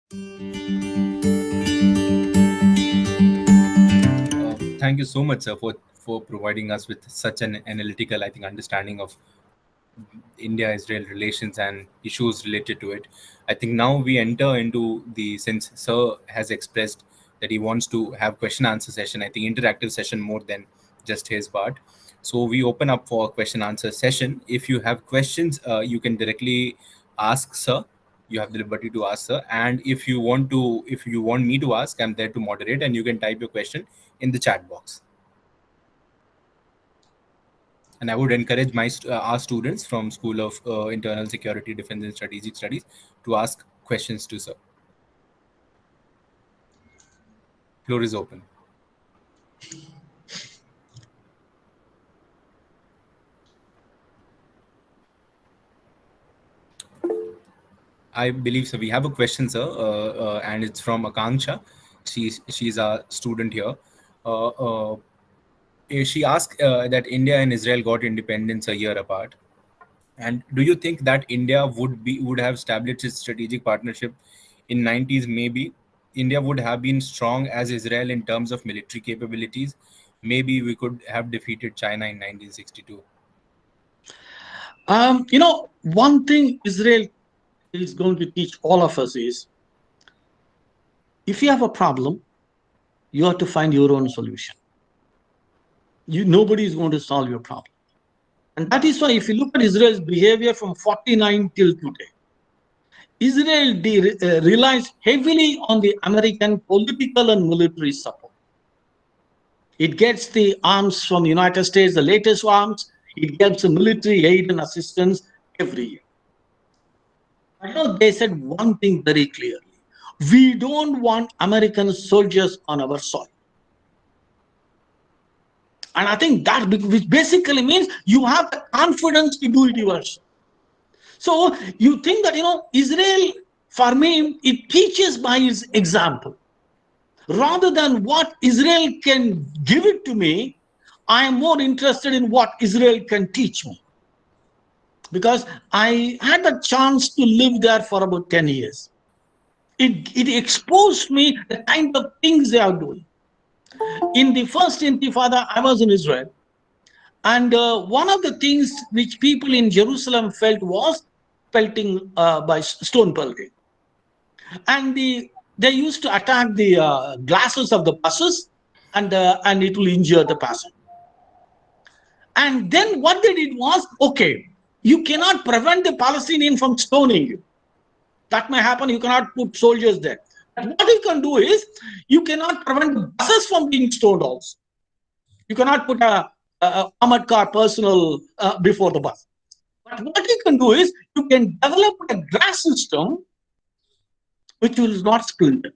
Thank you so much, sir, for providing us with such an analytical, I think, understanding of India-Israel relations and issues related to it. I think now we enter into the, since Sir has expressed that he wants to have question answer session, I think interactive session more than just his part. So we open up for a question answer session. If you have questions, you can directly ask Sir. You have the liberty to ask Sir. And if you want me to ask, I'm there to moderate, and you can type your question in the chat box. And I would encourage our students from School of Internal Security, Defense and Strategic Studies to ask questions to Sir. Floor is open. I believe so. We have a question, sir, and it's from Akanksha. She's a student here. She asked that India and Israel got independence a year apart. And do you think that India would have established its strategic partnership in 90s? Maybe India would have been strong as Israel in terms of military capabilities. Maybe we could have defeated China in 1962. One thing Israel is going to teach all of us is, if you have a problem, you have to find your own solution. Nobody is going to solve your problem. And that is why if you look at Israel's behavior from 49 till today, Israel relies heavily on the American political and military support. It gets the arms from the United States, the latest arms. It gets the military aid and assistance every year. I know they said one thing very clearly. We don't want American soldiers on our soil. And I think that, which basically means you have the confidence to do it yourself. So you think that, Israel, for me, it teaches by its example. Rather than what Israel can give it to me, I am more interested in what Israel can teach me. Because I had a chance to live there for about 10 years. It exposed me the kind of things they are doing. In the first Intifada, I was in Israel. And one of the things which people in Jerusalem felt was pelting by stone pelting. And they used to attack the glasses of the buses, and it will injure the passenger. And then what they did was, okay, you cannot prevent the Palestinian from stoning you. That may happen. You cannot put soldiers there. But what you can do is, you cannot prevent the buses from being stoned also. You cannot put a armored car personnel before the bus. But what you can do is, you can develop a glass system which will not splinter.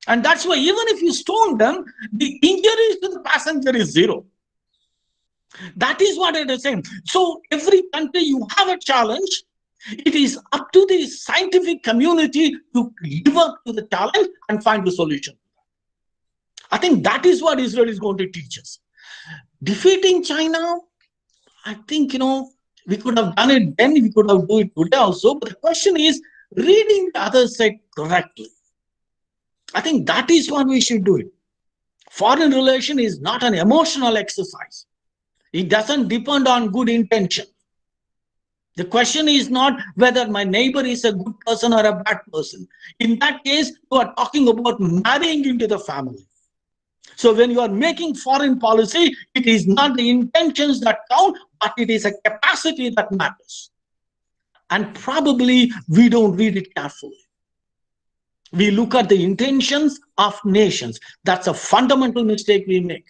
And that's why even if you stone them, the injuries to the passenger is zero. That is what it is saying. So every country, you have a challenge. It is up to the scientific community to live up to the challenge and find the solution. I think that is what Israel is going to teach us. Defeating China, I think, we could have done it then, we could have done it today also. But the question is, reading the other side correctly. I think that is what we should do it. Foreign relation is not an emotional exercise. It doesn't depend on good intention. The question is not whether my neighbor is a good person or a bad person. In that case, you are talking about marrying into the family. So when you are making foreign policy, it is not the intentions that count, but it is a capacity that matters. And probably we don't read it carefully. We look at the intentions of nations. That's a fundamental mistake we make.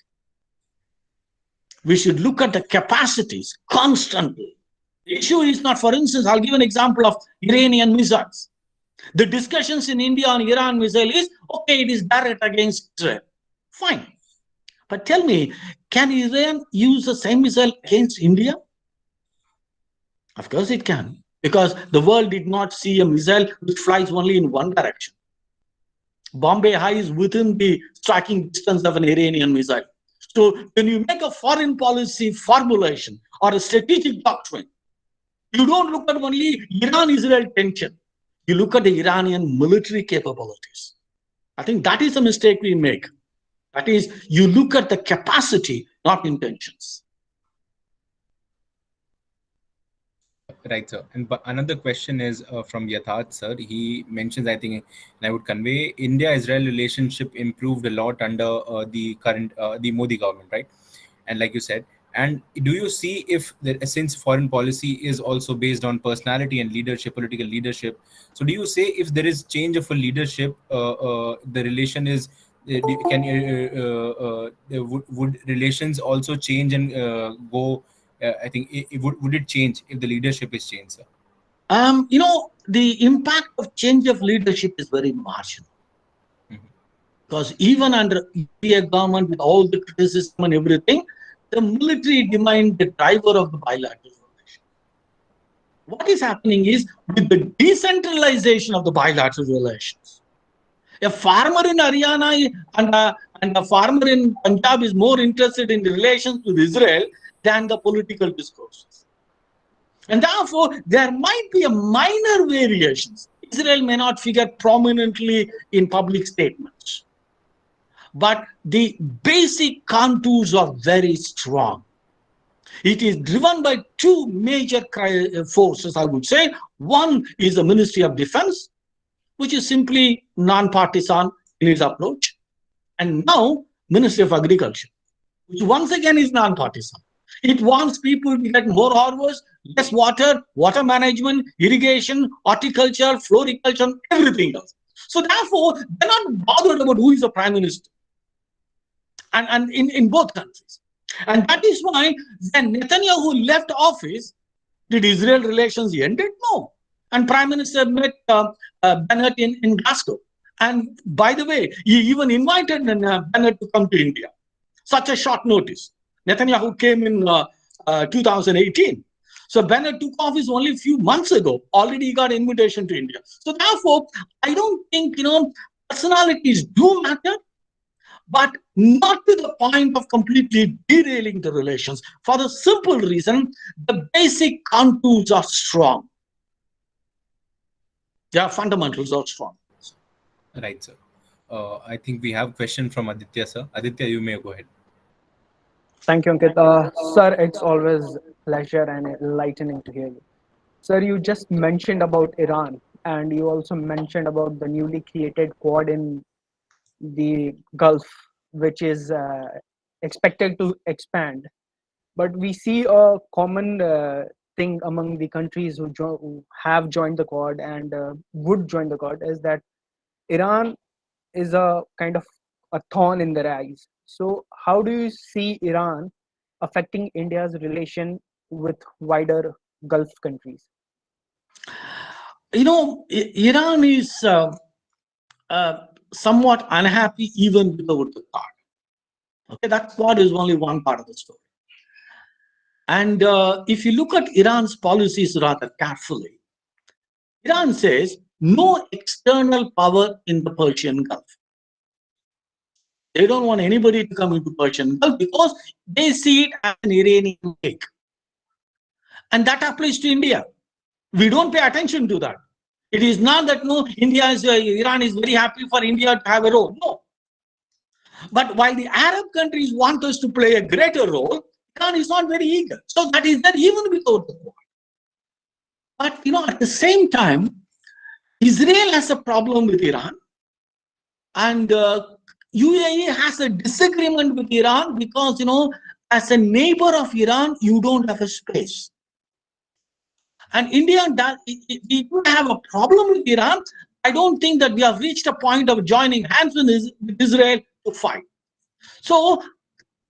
We should look at the capacities constantly. The issue is not, for instance, I'll give an example of Iranian missiles. The discussions in India on Iran missile is, okay, it is direct against Israel. Fine. But tell me, can Iran use the same missile against India? Of course it can, because the world did not see a missile which flies only in one direction. Bombay High is within the striking distance of an Iranian missile. So when you make a foreign policy formulation or a strategic doctrine, you don't look at only Iran-Israel tension. You look at the Iranian military capabilities. I think that is a mistake we make. That is, you look at the capacity, not intentions. Right, sir. And but another question is from Yatharth, sir. He mentions, I think, and I would convey, India-Israel relationship improved a lot under the current the Modi government, right? And like you said, and do you see if since foreign policy is also based on personality and leadership, political leadership, so do you say if there is change of a leadership, the relation is can would relations also change and go? I think would it change if the leadership is changed, sir? The impact of change of leadership is very marginal. Mhm. Because even under UPA government, with all the criticism and everything, the military remained the driver of the bilateral relation. What is happening is, with the decentralization of the bilateral relations, a farmer in Haryana and a farmer in Punjab is more interested in the relations with Israel than the political discourses. And therefore, there might be a minor variations. Israel may not figure prominently in public statements, but the basic contours are very strong. It is driven by two major forces, I would say. One is the Ministry of Defense, which is simply non-partisan in its approach. And now, Ministry of Agriculture, which once again is non-partisan. It wants people to get more harvest, less water, water management, irrigation, horticulture, floriculture, everything else. So therefore, they're not bothered about who is the prime minister. And in both countries. And that is why when Netanyahu left office, did Israel relations ended? No. And Prime Minister met Bennett in Glasgow. And by the way, he even invited Bennett to come to India. Such a short notice. Netanyahu came in 2018. So Bennett took office only a few months ago. Already he got an invitation to India. So therefore, I don't think, personalities do matter, but not to the point of completely derailing the relations, for the simple reason the basic contours are strong. Their fundamentals are strong. Right, sir. I think we have a question from Aditya, sir. Aditya, you may go ahead. Thank you, Ankit. Sir, it's always pleasure and enlightening to hear you. Sir, you just mentioned about Iran, and you also mentioned about the newly created Quad in the Gulf, which is expected to expand. But we see a common thing among the countries who have joined the Quad and would join the Quad is that Iran is a kind of a thorn in their eyes. So, how do you see Iran affecting India's relation with wider Gulf countries? Iran is somewhat unhappy even without the Quad. Okay, that Quad is only one part of the story. And if you look at Iran's policies rather carefully, Iran says no external power in the Persian Gulf. They don't want anybody to come into Persian Gulf because they see it as an Iranian lake. And that applies to India. We don't pay attention to that. It is not that Iran is very happy for India to have a role. No. But while the Arab countries want us to play a greater role, Iran is not very eager. So that is that even without the Quad. But at the same time, Israel has a problem with Iran, and UAE has a disagreement with Iran because as a neighbor of Iran, you don't have a space. And India does. We do have a problem with Iran. I don't think that we have reached a point of joining hands with Israel to fight. So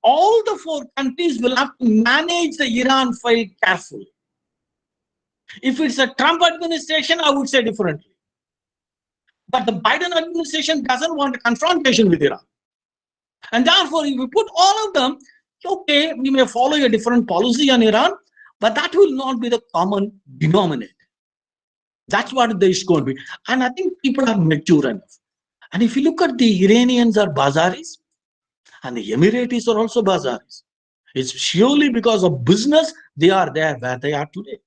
all the four countries will have to manage the Iran fight carefully. If it's a Trump administration, I would say differently. But the Biden administration doesn't want a confrontation with Iran. And therefore, if we put all of them, okay, we may follow a different policy on Iran, but that will not be the common denominator. That's what there is going to be. And I think people are mature enough. And if you look at the Iranians are Bazaris, and the Emiratis are also Bazaris. It's surely because of business they are there where they are today.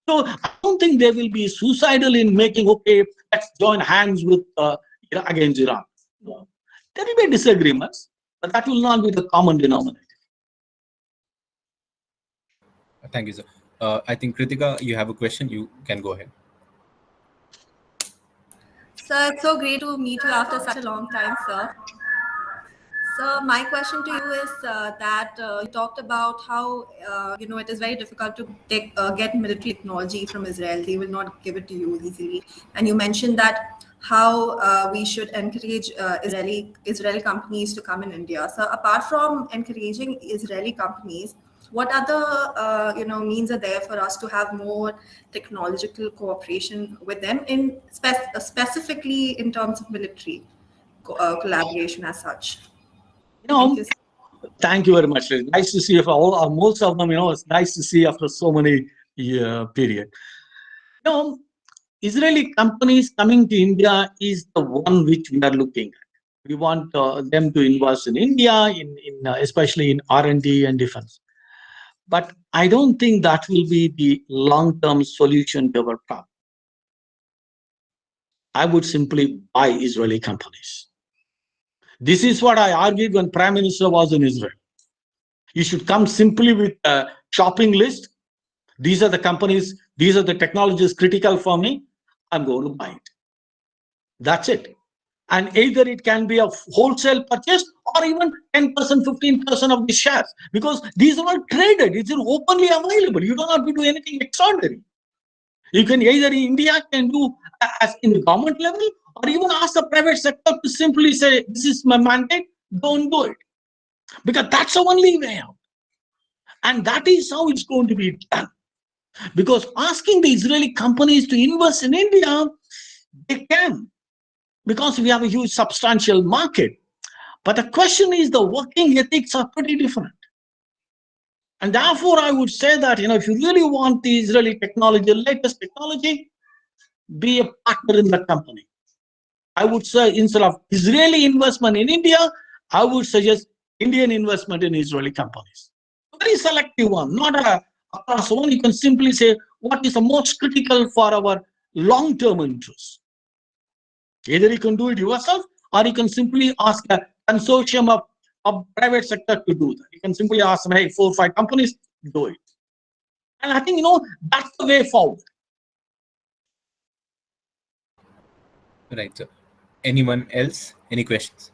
So I don't think they will be suicidal in making, okay, let's join hands with against Iran. No. There will be disagreements, but that will not be the common denominator. Thank you, sir. I think Kritika, you have a question. You can go ahead. Sir, it's so great to meet you after such a long time, sir. So my question to you is that you talked about how it is very difficult to get military technology from Israel. They will not give it to you easily, and you mentioned that how we should encourage Israeli companies to come in India. So apart from encouraging Israeli companies, what other means are there for us to have more technological cooperation with them in specifically in terms of military collaboration as such? Thank you. Thank you very much. It's nice to see you for all, or most of them. It's nice to see after so many period. Israeli companies coming to India is the one which we are looking at. We want them to invest in India, in especially in R&D and defense. But I don't think that will be the long-term solution to our problem. I would simply buy Israeli companies. This is what I argued when Prime Minister was in Israel. You should come simply with a shopping list. These are the companies, these are the technologies critical for me. I'm going to buy it. That's it. And either it can be a wholesale purchase or even 10%, 15% of the shares, because these are all traded. It's openly available. You don't have to do anything extraordinary. You can either in India can do as in the government level, or even ask the private sector to simply say, this is my mandate, don't do it. Because that's the only way out. And that is how it's going to be done. Because asking the Israeli companies to invest in India, they can, because we have a huge substantial market. But the question is, the working ethics are pretty different. And therefore, I would say that, if you really want the Israeli technology, latest technology, be a partner in that company. I would say instead of Israeli investment in India, I would suggest Indian investment in Israeli companies. Very selective one, not across one. You can simply say what is the most critical for our long-term interests. Either you can do it yourself, or you can simply ask a consortium of private sector to do that. You can simply ask them, hey, 4 or 5 companies, do it. And I think, that's the way forward. Right, sir. Anyone else? Any questions?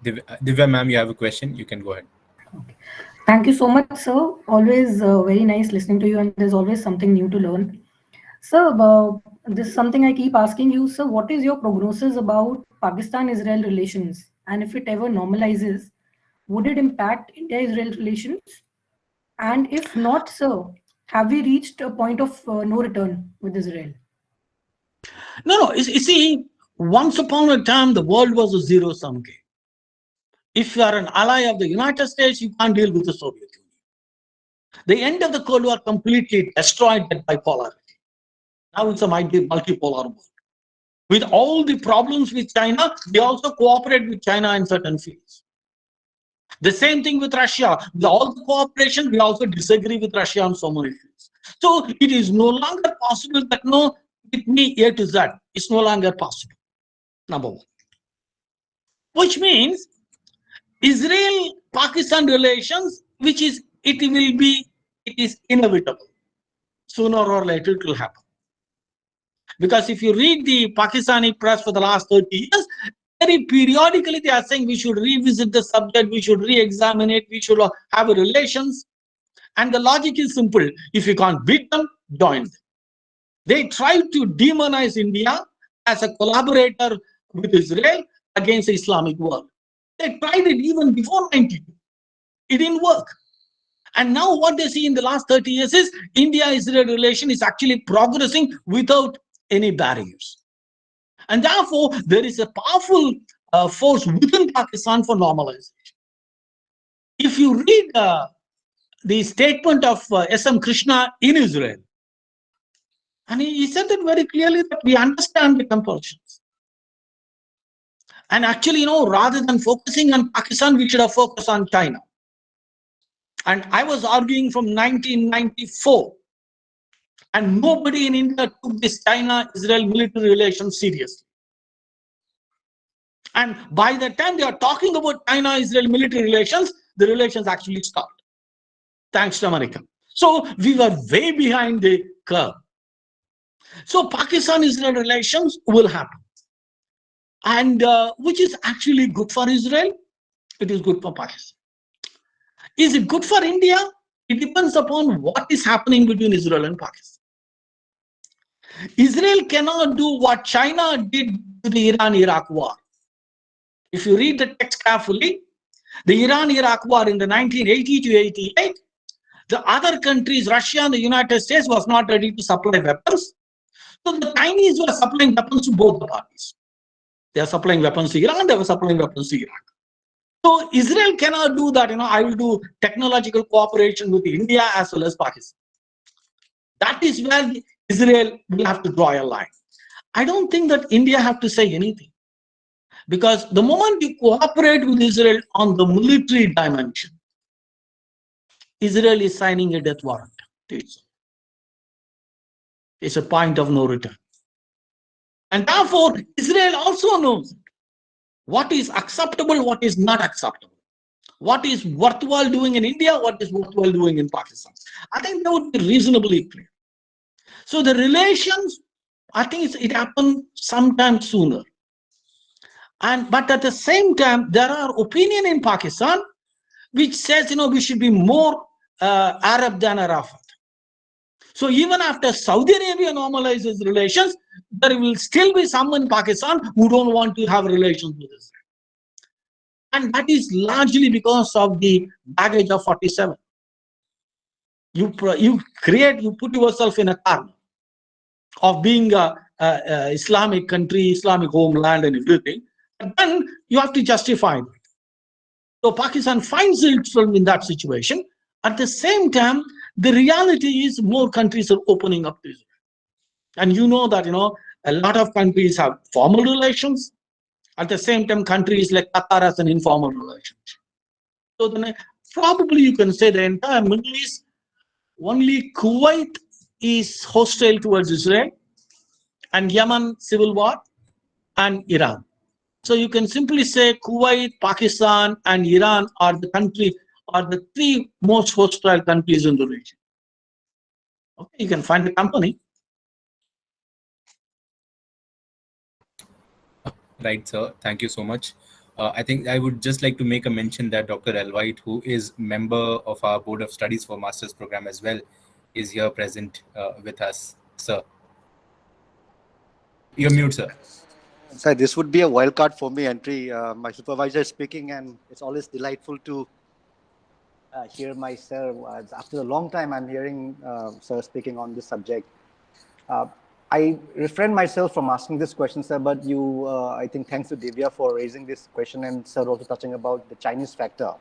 Divya ma'am, you have a question? You can go ahead. Okay. Thank you so much, sir. Always very nice listening to you, and there's always something new to learn. Sir, this is something I keep asking you, sir. What is your prognosis about Pakistan-Israel relations? And if it ever normalizes, would it impact India-Israel relations? And if not, sir, have we reached a point of no return with Israel? No. You see, once upon a time, the world was a zero-sum game. If you are an ally of the United States, you can't deal with the Soviet Union. The end of the Cold War completely destroyed that bipolarity. Now it's a multipolar world. With all the problems with China, we also cooperate with China in certain fields. The same thing with Russia. With all the cooperation, we also disagree with Russia on so many fields. So it is no longer possible that with me A to Z. It's no longer possible. Number one. Which means Israel-Pakistan relations, it is inevitable. Sooner or later it will happen. Because if you read the Pakistani press for the last 30 years, very periodically they are saying we should revisit the subject, we should re-examine it, we should have relations. And the logic is simple. If you can't beat them, join them. They tried to demonize India as a collaborator with Israel against the Islamic world. They tried it even before 92. It didn't work. And now what they see in the last 30 years is India-Israel relation is actually progressing without any barriers. And therefore, there is a powerful force within Pakistan for normalization. If you read the statement of S.M. Krishna in Israel, and he said that very clearly that we understand the compulsions. And actually, rather than focusing on Pakistan, we should have focused on China. And I was arguing from 1994 And nobody in India took this China-Israel military relations seriously. And by the time they are talking about China-Israel military relations, the relations actually stopped, thanks to America. So we were way behind the curve. So Pakistan-Israel relations will happen. And which is actually good for Israel, it is good for Pakistan. Is it good for India? It depends upon what is happening between Israel and Pakistan. Israel cannot do what China did to the Iran-Iraq war. If you read the text carefully, the Iran-Iraq war in the 1980 to 88, the other countries, Russia and the United States, was not ready to supply weapons. So the Chinese were supplying weapons to both the parties. They are supplying weapons to Iran, they were supplying weapons to Iraq. So Israel cannot do that. I will do technological cooperation with India as well as Pakistan. That is where Israel will have to draw a line. I don't think that India have to say anything. Because the moment you cooperate with Israel on the military dimension, Israel is signing a death warrant. It's a point of no return. And therefore, Israel also knows what is acceptable, what is not acceptable. What is worthwhile doing in India, what is worthwhile doing in Pakistan. I think that would be reasonably clear. So the relations, I think it happened sometime sooner. But at the same time, there are opinion in Pakistan which says, we should be more Arab than Arafat. So even after Saudi Arabia normalizes relations, there will still be some in Pakistan who don't want to have relations with Israel. And that is largely because of the baggage of 47. You put yourself in a corner of being a Islamic country, Islamic homeland and everything. But then you have to justify it. So Pakistan finds itself in that situation. At the same time, the reality is more countries are opening up to Israel. And you know that, a lot of countries have formal relations. At the same time, countries like Qatar has an informal relationship. So then probably you can say the entire Middle East, only Kuwait is hostile towards Israel, and Yemen civil war, and Iran. So you can simply say Kuwait, Pakistan, and Iran are the three most hostile countries in the region. Okay, you can find the company. Right, sir. Thank you so much. I think I would just like to make a mention that Dr. L. White, who is member of our Board of Studies for Master's Program as well, is here present with us, sir. You're mute, sir. Sir, this would be a wild card for me entry. My supervisor is speaking, and it's always delightful to hear my sir. After a long time, I'm hearing sir speaking on this subject. I refrain myself from asking this question, sir, but you, I think thanks to Divya for raising this question, and sir also touching about the Chinese factor.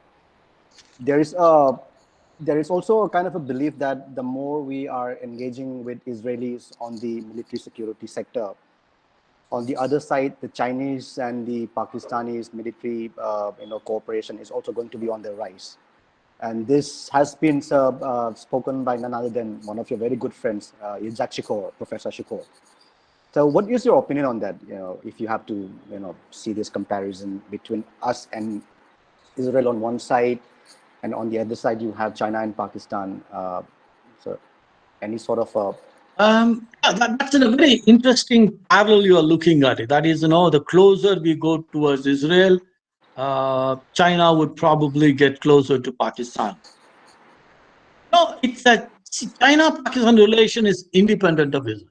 There is also a kind of a belief that the more we are engaging with Israelis on the military security sector, on the other side, the Chinese and the Pakistanis military cooperation is also going to be on the rise. And this has been spoken by none other than one of your very good friends, Yitzhak Shikor, Professor Shikor. So what is your opinion on that? If you have to, see this comparison between us and Israel on one side, and on the other side, you have China and Pakistan. So any sort of that's a very interesting parallel you are looking at it. That is, the closer we go towards Israel, China would probably get closer to Pakistan. No, it's a China-Pakistan relation is independent of Israel.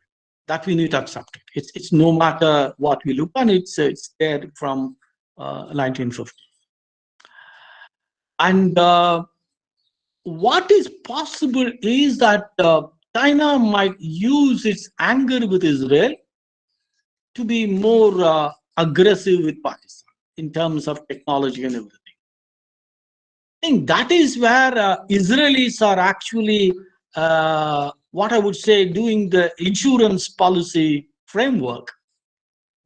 That we need to accept. It's no matter what we look at, it's there from 1950. And what is possible is that China might use its anger with Israel to be more aggressive with Pakistan in terms of technology and everything. I think that is where Israelis are actually, what I would say, doing the insurance policy framework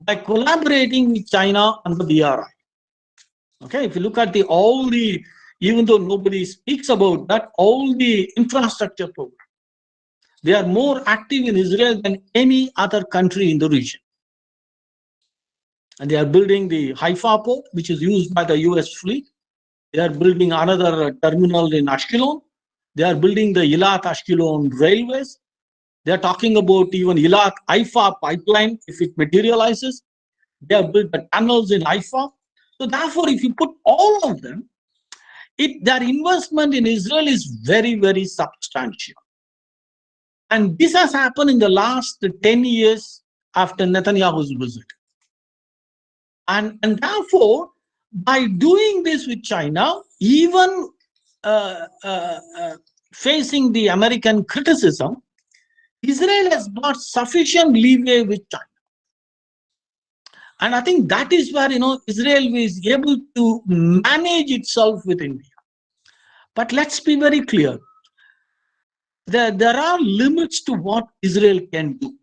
by collaborating with China under the BRI. Okay, if you look at even though nobody speaks about that, all the infrastructure program, They are more active in Israel than any other country in the region. And they are building the Haifa port, which is used by the US fleet. They are building another terminal in Ashkelon. They are building the Eilat Ashkelon railways. They are talking about even Eilat Haifa pipeline if it materializes. They have built the tunnels in Haifa. So therefore, if you put all of them, their investment in Israel is very, very substantial. And this has happened in the last 10 years after Netanyahu's visit. And therefore, by doing this with China, even facing the American criticism, Israel has got sufficient leeway with China. And I think that is where, Israel is able to manage itself with India. But let's be very clear. There are limits to what Israel can do.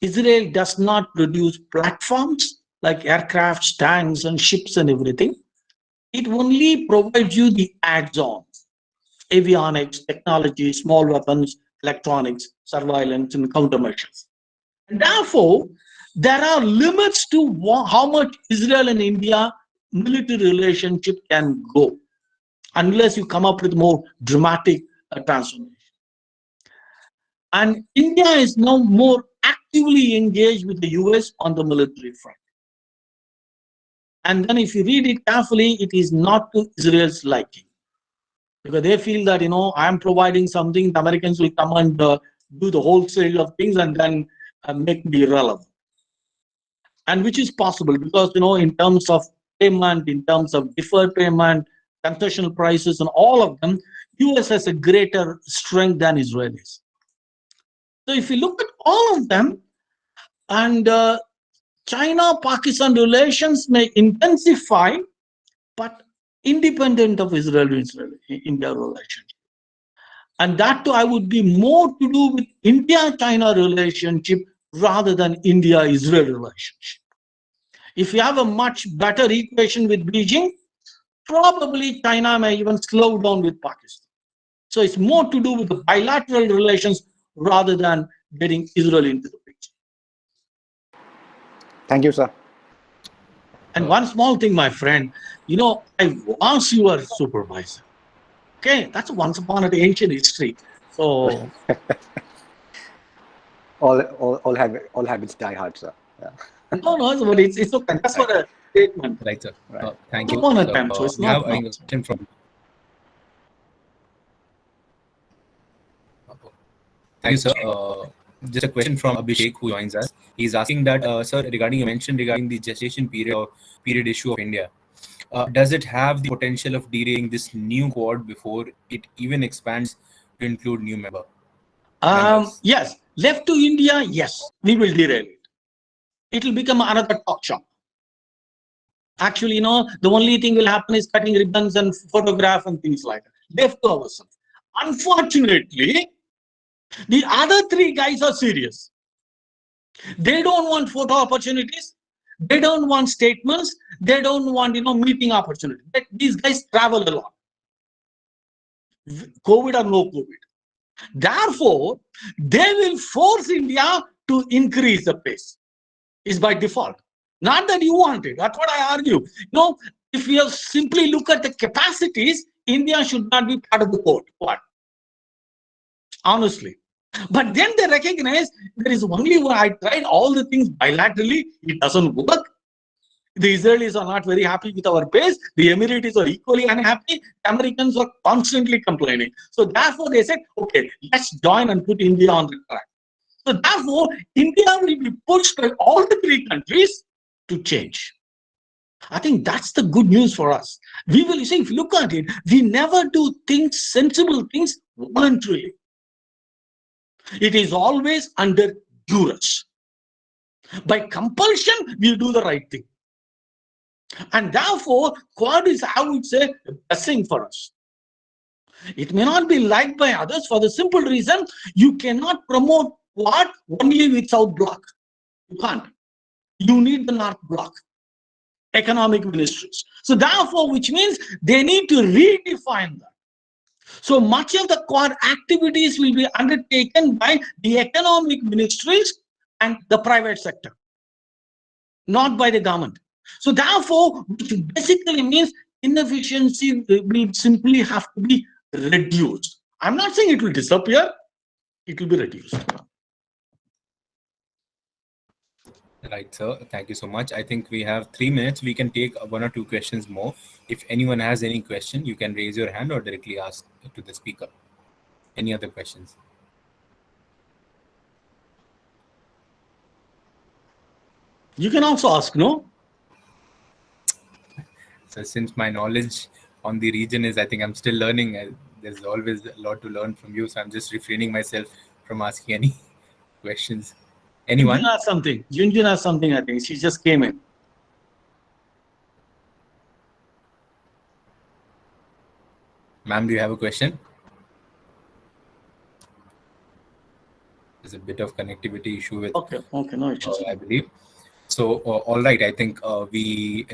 Israel does not produce platforms like aircrafts, tanks, and ships and everything. It only provides you the adds-on, avionics, technology, small weapons, electronics, surveillance, and countermeasures. And therefore, there are limits to how much Israel and India military relationship can go, unless you come up with more dramatic transformation. And India is now more actively engaged with the US on the military front. And then if you read it carefully, it is not to Israel's liking. Because they feel that, I am providing something, the Americans will come and do the wholesale of things and then make me irrelevant. And which is possible because, in terms of payment, in terms of deferred payment, concessional prices, and all of them, US has a greater strength than Israel is. So if you look at all of them, and China-Pakistan relations may intensify, but independent of Israel-India relationship. And that too, I would be more to do with India-China relationship rather than India-Israel relationship. If you have a much better equation with Beijing, probably China may even slow down with Pakistan. So it's more to do with the bilateral relations rather than getting Israel into the picture. Thank you, sir. And one small thing, my friend, I was your supervisor. Okay, that's once upon an ancient history. So all habits die hard, sir. Yeah. No, but it's okay. That's what a statement. Right, sir. Right. Thank you. Upon a time, so it's We not have a much. question from. Thank you, sir. Just a question from Abhishek who joins us. He's asking that, sir, you mentioned regarding the gestation period or period issue of India. Does it have the potential of derailing this new Quad before it even expands to include new members? Yes, left to India, yes, we will derail it. It will become another talk shop. Actually, the only thing will happen is cutting ribbons and photograph and things like that. Left to ourselves. Unfortunately, the other three guys are serious. They don't want photo opportunities. They don't want statements. They don't want, meeting opportunities. These guys travel a lot. COVID or no COVID. Therefore, they will force India to increase the pace. It's by default. Not that you want it. That's what I argue. If you simply look at the capacities, India should not be part of the Quad. What? Honestly. But then they recognize there is only one. I tried all the things bilaterally. It doesn't work. The Israelis are not very happy with our pace. The Emiratis are equally unhappy. The Americans are constantly complaining. So therefore, they said, okay, let's join and put India on the track. So therefore, India will be pushed by all the three countries to change. I think that's the good news for us. We will see, if you look at it, we never do things, sensible things, voluntarily. It is always under duress. By compulsion, we do the right thing. And therefore, Quad is, I would say, a blessing for us. It may not be liked by others for the simple reason you cannot promote Quad only with South Bloc. You can't. You need the North Bloc, economic ministries. So therefore, which means they need to redefine that. So much of the core activities will be undertaken by the economic ministries and the private sector, not by the government. So therefore, which basically means inefficiency will simply have to be reduced. I'm not saying it will disappear, it will be reduced. Right, sir. Thank you so much. I think we have 3 minutes. We can take one or two questions more. If anyone has any question, you can raise your hand or directly ask to the speaker. Any other questions? You can also ask, no? So since my knowledge on the region is, I think I'm still learning. There's always a lot to learn from you. So I'm just refraining myself from asking any questions. Anyone? Junjun has something. Junjun has something, I think. She just came in. Ma'am, do you have a question? There's a bit of connectivity issue with, Okay, no issues. I believe. So, all right, I think we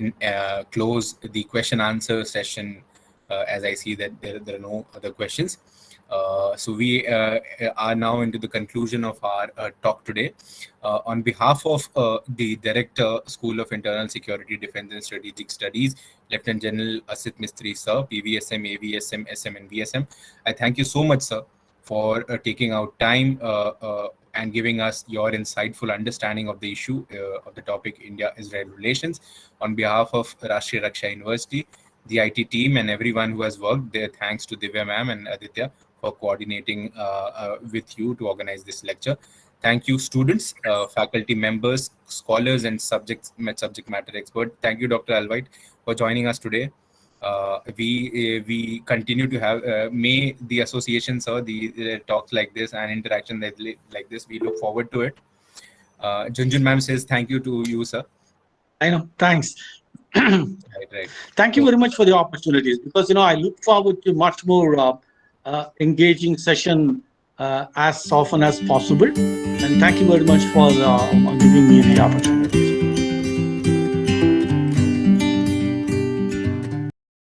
close the question answer session as I see that there are no other questions. So we are now into the conclusion of our talk today. On behalf of the Director, School of Internal Security, Defense and Strategic Studies, Lieutenant General Asit Mistry, sir, PVSM, AVSM, SM and VSM, I thank you so much, sir, for taking out time and giving us your insightful understanding of the issue of the topic India-Israel relations. On behalf of Rashtriya Raksha University, the IT team and everyone who has worked there, thanks to Divya ma'am and Aditya for coordinating with you to organize this lecture. Thank you, students, faculty members, scholars, and subject matter experts. Thank you, Dr. Alvite, for joining us today. We continue to have may the associations or the talks like this and interaction like this. We look forward to it. Junjun ma'am says thank you to you, sir. I know. Thanks. Right. Thank you very much for the opportunities, because I look forward to much more engaging session as often as possible. And thank you very much for giving me the opportunity.